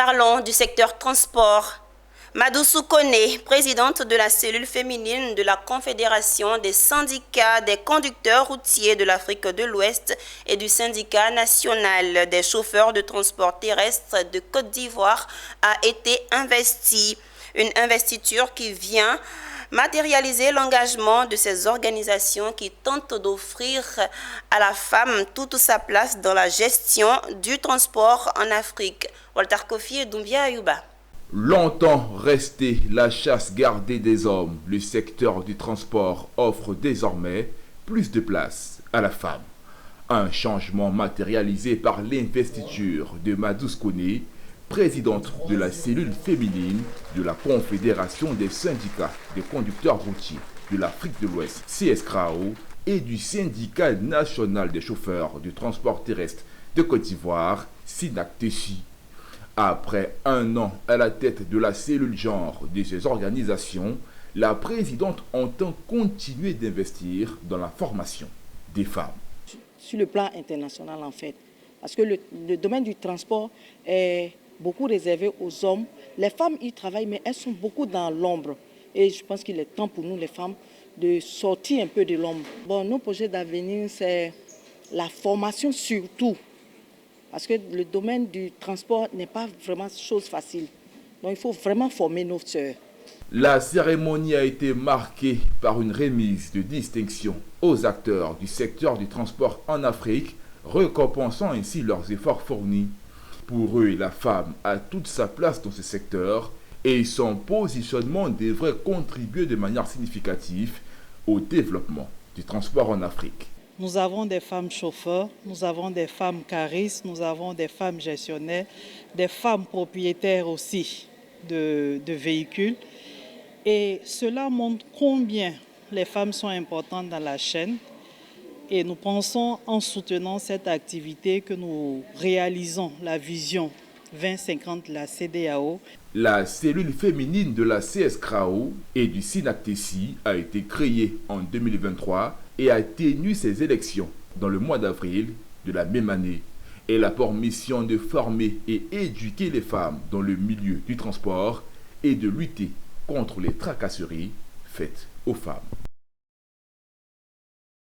Parlons du secteur transport. Madou Soukone, présidente de la cellule féminine de la Confédération des syndicats des conducteurs routiers de l'Afrique de l'Ouest et du syndicat national des chauffeurs de transport terrestre de Côte d'Ivoire, a été investie. Une investiture qui vient matérialiser l'engagement de ces organisations qui tentent d'offrir à la femme toute sa place dans la gestion du transport en Afrique. Walter Kofi et Doumbia Ayouba. Longtemps resté la chasse gardée des hommes, le secteur du transport offre désormais plus de place à la femme. Un changement matérialisé par l'investiture de Madou Soukone, présidente de la cellule féminine de la Confédération des syndicats des conducteurs routiers de l'Afrique de l'Ouest, CSCRAO, et du syndicat national des chauffeurs du transport terrestre de Côte d'Ivoire, SYNACTECI. Après un an à la tête de la cellule genre de ces organisations, la présidente entend continuer d'investir dans la formation des femmes. Sur le plan international en fait, parce que le domaine du transport est beaucoup réservé aux hommes. Les femmes y travaillent, mais elles sont beaucoup dans l'ombre. Et je pense qu'il est temps pour nous, les femmes, de sortir un peu de l'ombre. Bon, nos projets d'avenir, c'est la formation surtout. Parce que le domaine du transport n'est pas vraiment chose facile. Donc il faut vraiment former nos sœurs. La cérémonie a été marquée par une remise de distinction aux acteurs du secteur du transport en Afrique, récompensant ainsi leurs efforts fournis. Pour eux, la femme a toute sa place dans ce secteur et son positionnement devrait contribuer de manière significative au développement du transport en Afrique. Nous avons des femmes chauffeurs, nous avons des femmes caristes, nous avons des femmes gestionnaires, des femmes propriétaires aussi de véhicules. Et cela montre combien les femmes sont importantes dans la chaîne. Et nous pensons, en soutenant cette activité, que nous réalisons la vision 2050 de la CEDEAO. La cellule féminine de la CSCRAO et du SYNACTECI a été créée en 2023 et a tenu ses élections dans le mois d'avril de la même année. Elle a pour mission de former et éduquer les femmes dans le milieu du transport et de lutter contre les tracasseries faites aux femmes.